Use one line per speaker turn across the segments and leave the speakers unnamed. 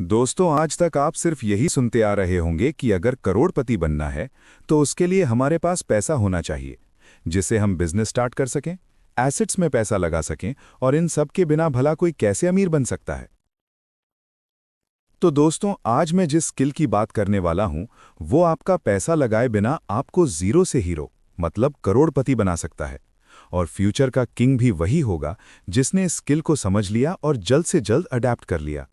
दोस्तों, आज तक आप सिर्फ यही सुनते आ रहे होंगे कि अगर करोड़पति बनना है तो उसके लिए हमारे पास पैसा होना चाहिए, जिससे हम बिजनेस स्टार्ट कर सकें, एसेट्स में पैसा लगा सकें और इन सब के बिना भला कोई कैसे अमीर बन सकता है। तो दोस्तों, आज मैं जिस स्किल की बात करने वाला हूं, वो आपका पैसा लगाए बिना आपको जीरो से हीरो मतलब करोड़पति बना सकता है। और फ्यूचर का किंग भी वही होगा जिसने इस स्किल को समझ लिया और जल्द से जल्द अडैप्ट कर लिया।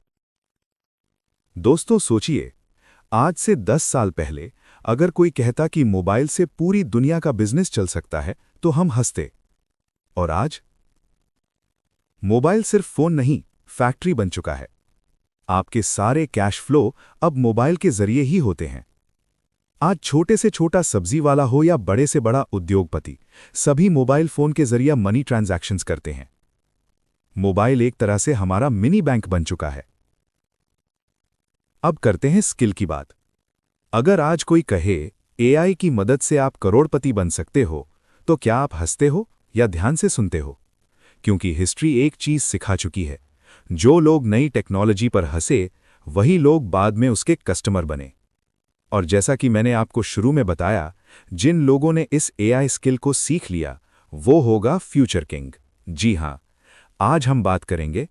दोस्तों सोचिए, आज से 10 साल पहले अगर कोई कहता कि मोबाइल से पूरी दुनिया का बिजनेस चल सकता है तो हम हंसते। और आज मोबाइल सिर्फ फोन नहीं, फैक्ट्री बन चुका है। आपके सारे कैश फ्लो अब मोबाइल के जरिए ही होते हैं। आज छोटे से छोटा सब्जी वाला हो या बड़े से बड़ा उद्योगपति, सभी मोबाइल फोन के जरिए मनी ट्रांजैक्शंस करते हैं। मोबाइल एक तरह से हमारा मिनी बैंक बन चुका है। अब करते हैं स्किल की बात। अगर आज कोई कहे एआई की मदद से आप करोड़पति बन सकते हो, तो क्या आप हंसते हो या ध्यान से सुनते हो? क्योंकि हिस्ट्री एक चीज सिखा चुकी है, जो लोग नई टेक्नोलॉजी पर हंसे वही लोग बाद में उसके कस्टमर बने। और जैसा कि मैंने आपको शुरू में बताया, जिन लोगों ने इस एआई स्किल को सीख लिया वो होगा फ्यूचर किंग। जी हां, आज हम बात करेंगे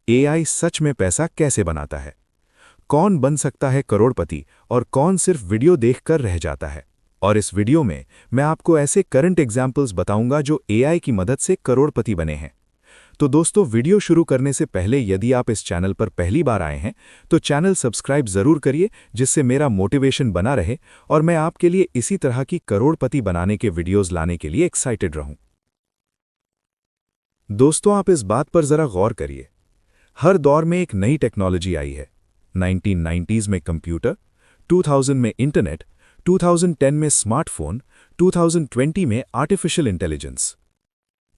एआई सच में पैसा कैसे बनाता है, कौन बन सकता है करोड़पति और कौन सिर्फ वीडियो देखकर रह जाता है। और इस वीडियो में मैं आपको ऐसे करंट एग्जाम्पल्स बताऊंगा जो एआई की मदद से करोड़पति बने हैं। तो दोस्तों, वीडियो शुरू करने से पहले यदि आप इस चैनल पर पहली बार आए हैं तो चैनल सब्सक्राइब जरूर करिए, जिससे मेरा मोटिवेशन बना रहे और मैं आपके लिए इसी तरह की करोड़पति बनाने के वीडियोस लाने के लिए एक्साइटेड रहूं। दोस्तों, आप इस बात पर जरा गौर करिए, हर दौर में एक नई टेक्नोलॉजी आई है। 1990s में कंप्यूटर, 2000 में इंटरनेट, 2010 में स्मार्टफोन, 2020 में आर्टिफिशियल इंटेलिजेंस।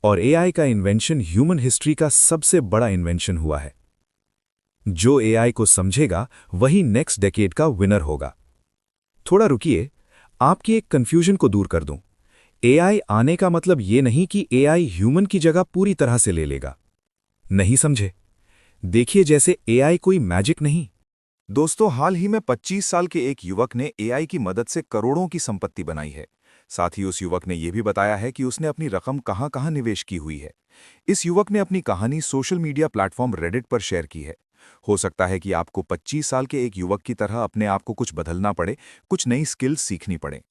और एआई का इन्वेंशन ह्यूमन हिस्ट्री का सबसे बड़ा इन्वेंशन हुआ है। जो एआई को समझेगा वही नेक्स्ट डेकेड का विनर होगा। थोड़ा रुकिए, आपकी एक कंफ्यूजन को दूर कर दूं। एआई आने का मतलब ये नहीं कि एआई ह्यूमन की जगह पूरी तरह से ले लेगा। नहीं समझे? देखिए, जैसे एआई कोई मैजिक नहीं।
दोस्तों, हाल ही में 25 साल के एक युवक ने एआई की मदद से करोड़ों की संपत्ति बनाई है। साथ ही उस युवक ने यह भी बताया है कि उसने अपनी रकम कहां-कहां निवेश की हुई है। इस युवक ने अपनी कहानी सोशल मीडिया प्लेटफॉर्म रेडिट पर शेयर की है। हो सकता है कि आपको 25 साल के एक युवक की तरह अपने आप को कुछ बदलना पड़े, कुछ नई स्किल्स सीखनी पड़े।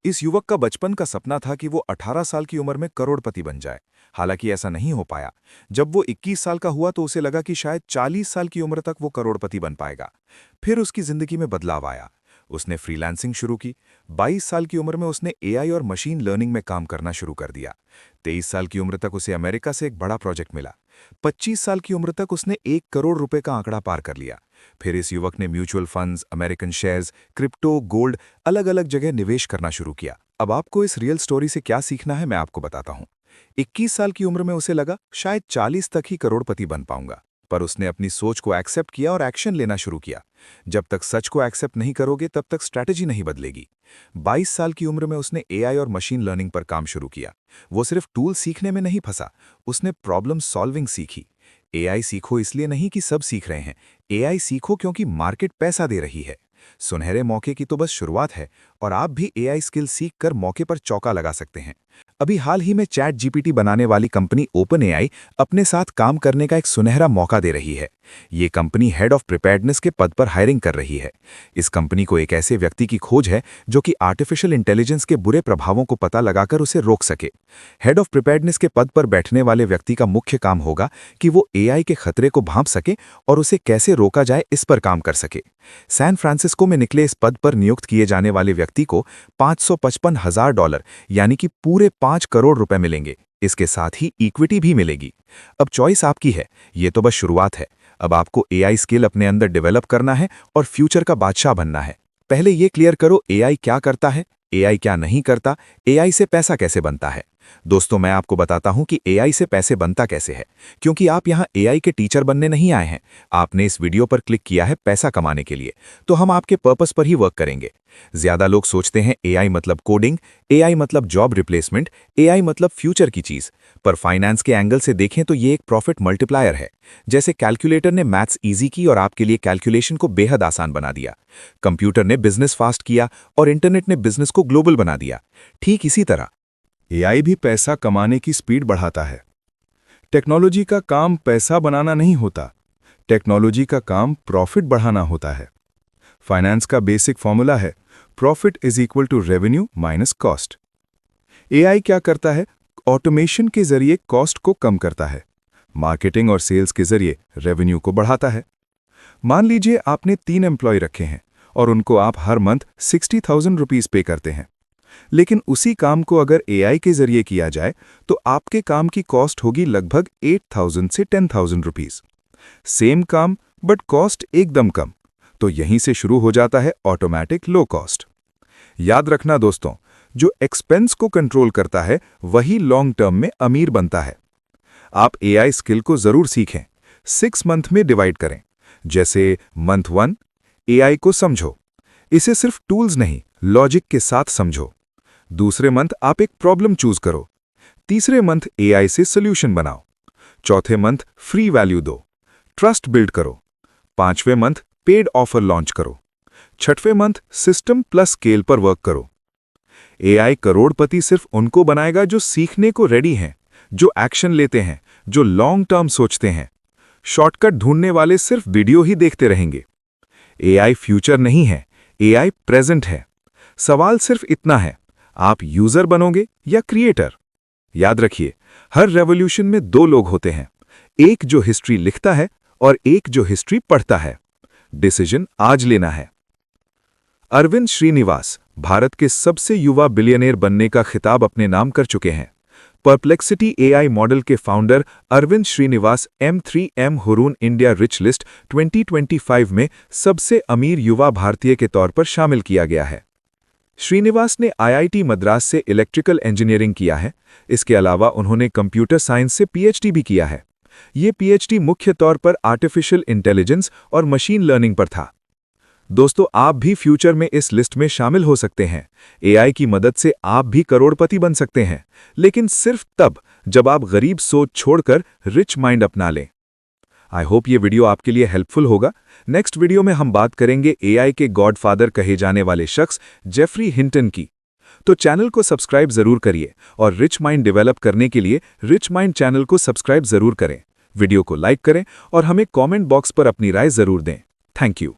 इस युवक का बचपन का सपना था कि वो 18 साल की उम्र में करोड़पति बन जाए। हालांकि ऐसा नहीं हो पाया। जब वो 21 साल का हुआ तो उसे लगा कि शायद 40 साल की उम्र तक वो करोड़पति बन पाएगा। फिर उसकी जिंदगी में बदलाव आया। उसने फ्रीलांसिंग शुरू की। 22 साल की उम्र में उसने एआई और मशीन लर्निंग में काम करना शुरू कर दिया। 23 साल की उम्र तक उसे अमेरिका से एक बड़ा प्रोजेक्ट मिला। 25 साल की उम्र तक उसने 1 करोड़ रुपए का आंकड़ा पार कर लिया। फिर इस युवक ने mutual funds, American shares, crypto, gold, अलग-अलग जगह निवेश करना शुरू किया। अब आपको इस रियल स्टोरी से क्या सीखना है, मैं आपको बताता हूं। 21 साल की उम्र में उसे लगा शायद 40 तक ही करोड़पति बन पाऊंगा, पर उसने अपनी सोच को एक्सेप्ट किया और एक्शन लेना शुरू किया। जब तक सच को एक्सेप्ट नहीं करोगे तब तक स्ट्रैटेजी नहीं बदलेगी। 22 साल की उम्र में उसने एआई और मशीन लर्निंग पर काम शुरू किया। वो सिर्फ टूल सीखने में नहीं फंसा, उसने प्रॉब्लम सॉल्विंग सीखी। एआई सीखो इसलिए नहीं कि सब सीख रहे हैं, एआई सीखो क्योंकि मार्केट पैसा दे रही है। सुनहरे मौके की तो बस शुरुआत है और आप भी एआई स्किल सीख कर मौके पर चौका लगा सकते हैं। अभी हाल ही में चैट जीपीटी बनाने वाली कंपनी ओपन एआई अपने साथ काम करने का एक सुनहरा मौका दे रही है। ये कंपनी हेड ऑफ प्रिपेयर्डनेस के पद पर हायरिंग कर रही है। इस कंपनी को एक ऐसे व्यक्ति की खोज है जो कि आर्टिफिशियल इंटेलिजेंस के बुरे प्रभावों को पता लगाकर उसे रोक सके। हेड ऑफ प्रिपेयर्डनेस के पद पर बैठने वाले व्यक्ति का मुख्य काम होगा कि वो एआई के खतरे को भांप सके और उसे कैसे रोका जाए इस पर काम कर सके। सैन फ्रांसिस्को में निकले इस पद पर नियुक्त किए जाने वाले व्यक्ति को $555,000 यानी कि पूरे 5 करोड़ रुपए मिलेंगे। इसके साथ ही इक्विटी भी मिलेगी। अब चॉइस आपकी है, ये तो बस शुरुआत है। अब आपको एआई स्किल अपने अंदर डेवलप करना है और फ्यूचर का बादशाह बनना है। पहले ये क्लियर करो, एआई क्या करता है, एआई क्या नहीं करता, एआई से पैसा कैसे बनता है। दोस्तों, मैं आपको बताता हूं कि एआई से पैसे बनता कैसे है, क्योंकि आप यहां एआई के टीचर बनने नहीं आए हैं। आपने इस वीडियो पर क्लिक किया है पैसा कमाने के लिए, तो हम आपके पर्पस पर ही वर्क करेंगे। ज्यादा लोग सोचते हैं एआई मतलब कोडिंग, एआई मतलब जॉब रिप्लेसमेंट, एआई मतलब फ्यूचर की चीज। पर फाइनेंस के एंगल से देखें तो ये एक प्रॉफिट मल्टीप्लायर है। जैसे कैलकुलेटर ने मैथ्स इजी की और आपके लिए कैलकुलेशन को बेहद आसान बना दिया, कंप्यूटर ने बिजनेस फास्ट किया और इंटरनेट ने बिजनेस को ग्लोबल बना दिया, ठीक इसी तरह
एआई भी पैसा कमाने की स्पीड बढ़ाता है। टेक्नोलॉजी का काम पैसा बनाना नहीं होता, टेक्नोलॉजी का काम प्रॉफिट बढ़ाना होता है। फाइनेंस का बेसिक फॉर्मूला है profit is equal to revenue minus cost. AI क्या करता है? ऑटोमेशन के जरिए कॉस्ट को कम करता है, मार्केटिंग और सेल्स के जरिए रेवेन्यू को बढ़ाता है। मान लीजिए आपने 3 एम्प्लॉय रखे हैं और उनको आप हर मंथ 60,000 रुपीज पे करते हैं। लेकिन उसी काम को अगर एआई के जरिए किया जाए तो आपके काम की कॉस्ट होगी लगभग 8,000 से 10,000 रुपीज। सेम काम बट कॉस्ट एकदम कम। तो यहीं से शुरू हो जाता है ऑटोमेटिक लो कॉस्ट। याद रखना दोस्तों, जो एक्सपेंस को कंट्रोल करता है वही लॉन्ग टर्म में अमीर बनता है। आप एआई स्किल को जरूर सीखें। 6 मंथ में डिवाइड करें। जैसे मंथ 1 एआई को समझो, इसे सिर्फ टूल्स नहीं लॉजिक के साथ समझो। दूसरे मंथ आप एक प्रॉब्लम चूज करो। तीसरे मंथ एआई से सोल्यूशन बनाओ। चौथे मंथ फ्री वैल्यू दो, ट्रस्ट बिल्ड करो। 5वें मंथ पेड ऑफर लॉन्च करो। 6वें मंथ सिस्टम प्लस स्केल पर वर्क करो। एआई करोड़पति सिर्फ उनको बनाएगा जो सीखने को रेडी हैं, जो एक्शन लेते हैं, जो लॉन्ग टर्म सोचते हैं। शॉर्टकट ढूंढने वाले सिर्फ वीडियो ही देखते रहेंगे। एआई फ्यूचर नहीं है, एआई प्रेजेंट है। सवाल सिर्फ इतना है, आप यूजर बनोगे या क्रिएटर? याद रखिए, हर रेवोल्यूशन में 2 लोग होते हैं, एक जो हिस्ट्री लिखता है और एक जो हिस्ट्री पढ़ता है। डिसीजन आज लेना है। अरविंद श्रीनिवास भारत के सबसे युवा बिलियनियर बनने का खिताब अपने नाम कर चुके हैं। परप्लेक्सिटी एआई मॉडल के founder Aravind Srinivas M3M Hurun India rich list 2025 में सबसे अमीर युवा भारतीय के तौर पर शामिल किया गया है। श्रीनिवास ने IIT मद्रास से इलेक्ट्रिकल इंजीनियरिंग किया है। इसके अलावा उन्होंने कंप्यूटर साइंस से PhD भी किया है। ये PhD मुख्य तौर पर आर्टिफिशियल इंटेलिजेंस और मशीन लर्निंग पर था। दोस्तों, आप भी फ्यूचर में इस लिस्ट में शामिल हो सकते हैं। एआई की मदद से आप भी करोड़पति बन सकते हैं, लेकिन सिर्फ तब जब आप गरीब सोच छोड़कर रिच माइंड अपना लें। आई होप ये वीडियो आपके लिए हेल्पफुल होगा। नेक्स्ट वीडियो में हम बात करेंगे एआई के गॉडफादर कहे जाने वाले शख्स जेफरी हिंटन की। तो चैनल को सब्सक्राइब जरूर करिए और रिच माइंड डेवलप करने के लिए रिच माइंड चैनल को सब्सक्राइब जरूर करें। वीडियो को लाइक करें और हमें कमेंट बॉक्स पर अपनी राय जरूर दें। Thank you.